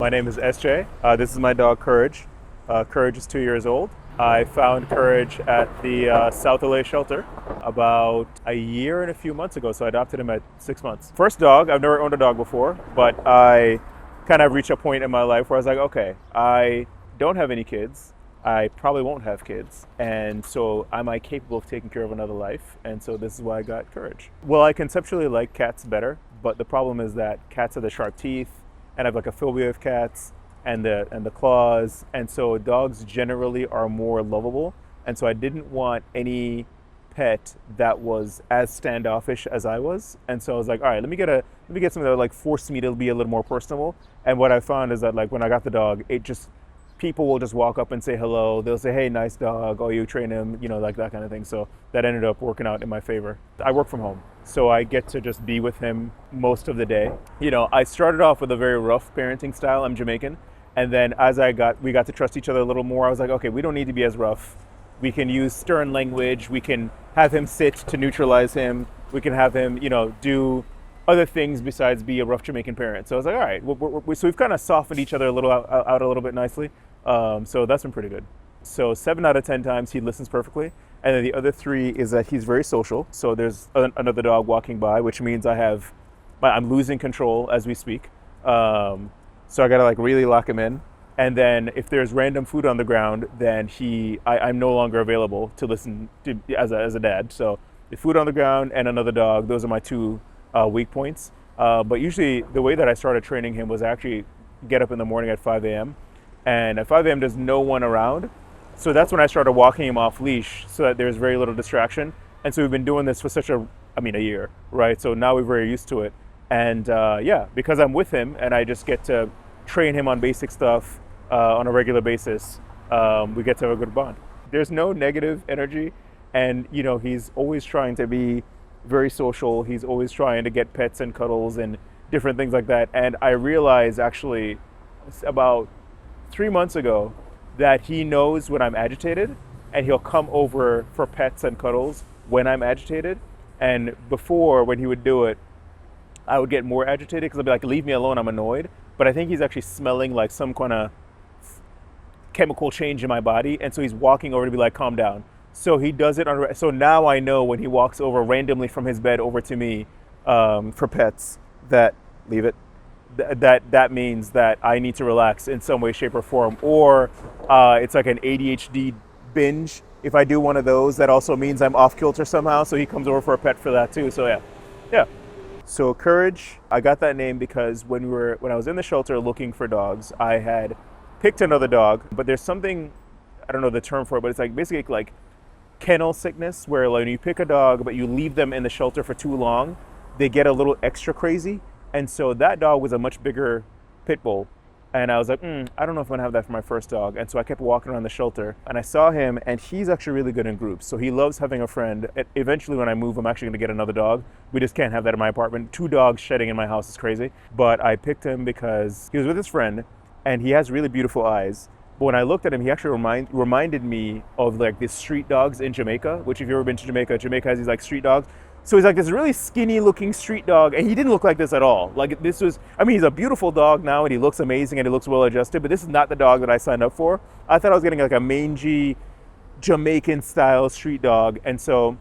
My name is SJ. This is my dog Courage. Courage is 2 years old. I found Courage at the South LA shelter about a year and a few months ago, so I adopted him at 6 months. First dog, I've never owned a dog before, but I kind of reached a point in my life where I was like, okay, I don't have any kids. I probably won't have kids. And so am I capable of taking care of another life? And so this is why I got Courage. Well, I conceptually like cats better, but the problem is that cats have the sharp teeth, and I have like a phobia of cats and the claws, and so dogs generally are more lovable, and so I didn't want any pet that was as standoffish as I was, and so I was like, all right, let me get something that like forced me to be a little more personable. And what I found is that like when I got the dog, people will just walk up and say hello. They'll say, hey, nice dog. Oh, you train him, like that kind of thing. So that ended up working out in my favor. I work from home, so I get to just be with him most of the day. I started off with a very rough parenting style. I'm Jamaican. And then as we got to trust each other a little more, I was like, okay, we don't need to be as rough. We can use stern language. We can have him sit to neutralize him. We can have him, do other things besides be a rough Jamaican parent. So I was like, all right, so we've kind of softened each other a little out a little bit nicely. So that's been pretty good. So 7 out of 10 times he listens perfectly. And then the other 3 is that he's very social. So there's another dog walking by, which means I'm losing control as we speak. So I gotta like really lock him in. And then if there's random food on the ground, then I'm no longer available to listen to as a dad. So the food on the ground and another dog, those are my 2 weak points. But usually the way that I started training him was actually get up in the morning at 5 a.m. And at 5 a.m. there's no one around. So that's when I started walking him off leash so that there's very little distraction. And so we've been doing this for a year, right? So now we're very used to it. And because I'm with him and I just get to train him on basic stuff on a regular basis, we get to have a good bond. There's no negative energy, and he's always trying to be very social. He's always trying to get pets and cuddles and different things like that. And I realized actually about 3 months ago that he knows when I'm agitated, and he'll come over for pets and cuddles when I'm agitated. And before, when he would do it, I would get more agitated because I'd be like, leave me alone, I'm annoyed. But I think he's actually smelling like some kind of chemical change in my body. And so he's walking over to be like, calm down. So he does it so now I know when he walks over randomly from his bed over to me for pets, that leave it. That means that I need to relax in some way, shape, or form. Or it's like an ADHD binge. If I do one of those, that also means I'm off kilter somehow. So he comes over for a pet for that too. So yeah. So Courage, I got that name because when I was in the shelter looking for dogs, I had picked another dog, but there's something, I don't know the term for it, but it's like basically like kennel sickness, where like when you pick a dog but you leave them in the shelter for too long, they get a little extra crazy. And so that dog was a much bigger pit bull. And I was like, I don't know if I'm gonna have that for my first dog. And so I kept walking around the shelter and I saw him, and he's actually really good in groups. So he loves having a friend. Eventually when I move, I'm actually gonna get another dog. We just can't have that in my apartment. 2 dogs shedding in my house is crazy. But I picked him because he was with his friend and he has really beautiful eyes. But when I looked at him, he actually reminded me of like these street dogs in Jamaica, which if you've ever been to Jamaica has these like street dogs. So he's like this really skinny looking street dog, and he didn't look like this at all. Like he's a beautiful dog now, and he looks amazing and he looks well adjusted, but this is not the dog that I signed up for. I thought I was getting like a mangy Jamaican style street dog. And so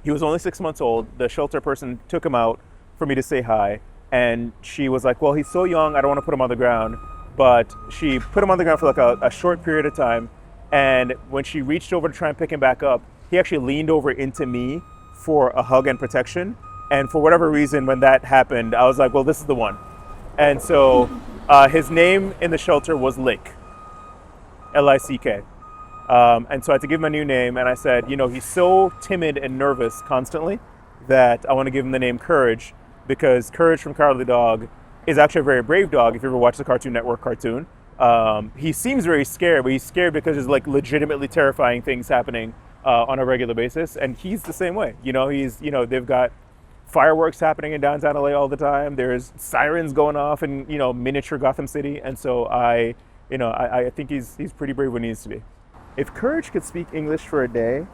he was only 6 months old. The shelter person took him out for me to say hi, and she was like, well, he's so young, I don't want to put him on the ground. But she put him on the ground for like a short period of time, and when she reached over to try and pick him back up, he actually leaned over into me for a hug and protection. And for whatever reason, when that happened, I was like, well, this is the one. And so his name in the shelter was Lick, L-I-C-K. And so I had to give him a new name, and I said, he's so timid and nervous constantly that I want to give him the name Courage, because Courage from Carly the Dog is actually a very brave dog. If you ever watch the Cartoon Network cartoon, he seems very scared, but he's scared because there's like legitimately terrifying things happening on a regular basis. And he's the same way. They've got fireworks happening in downtown LA all the time. There's sirens going off in, miniature Gotham City. And so I think he's pretty brave when he needs to be. If Courage could speak English for a day,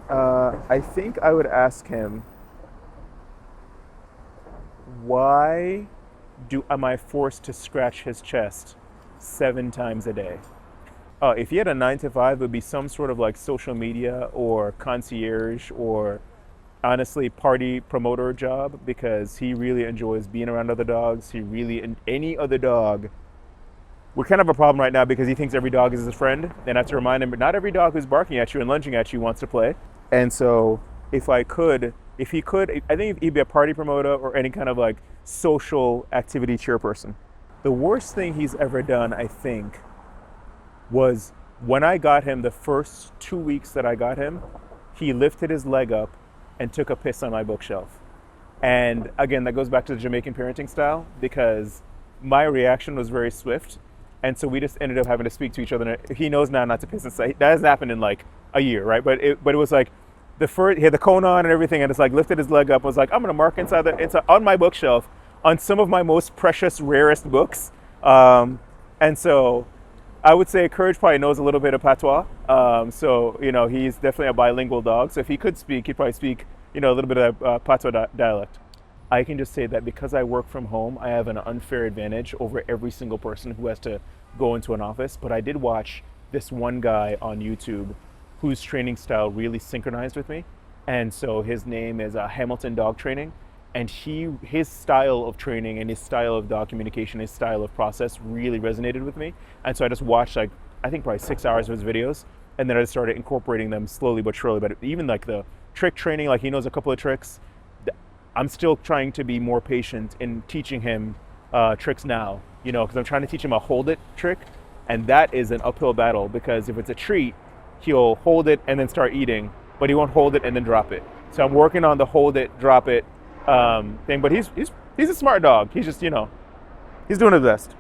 I think I would ask him, why am I forced to scratch his chest 7 times a day. If he had a 9 to 5, it would be some sort of like social media or concierge or honestly party promoter job, because he really enjoys being around other dogs. Any other dog. We're kind of a problem right now because he thinks every dog is his friend. And I have to remind him, but not every dog who's barking at you and lunging at you wants to play. And so if he could, I think he'd be a party promoter or any kind of like social activity chairperson. The worst thing he's ever done, I think, was when I got him the first 2 weeks that I got him, he lifted his leg up and took a piss on my bookshelf. And again, that goes back to the Jamaican parenting style, because my reaction was very swift. And so we just ended up having to speak to each other. He knows now not to piss inside. That hasn't happened in like a year, right? But it was like he had the cone on and everything, and it's like lifted his leg up, was like, I'm gonna mark inside on my bookshelf on some of my most precious, rarest books. And so I would say Courage probably knows a little bit of patois. So, he's definitely a bilingual dog. So if he could speak, he'd probably speak, a little bit of patois dialect. I can just say that because I work from home, I have an unfair advantage over every single person who has to go into an office. But I did watch this one guy on YouTube whose training style really synchronized with me. And so his name is Hamilton Dog Training. And his style of training and his style of dog communication, his style of process really resonated with me. And so I just watched I think probably 6 hours of his videos, and then I just started incorporating them slowly but surely. But even like the trick training, like he knows a couple of tricks. I'm still trying to be more patient in teaching him tricks now, because I'm trying to teach him a hold it trick. And that is an uphill battle, because if it's a treat, he'll hold it and then start eating, but he won't hold it and then drop it. So I'm working on the hold it, drop it thing, but he's a smart dog. He's just, he's doing his best.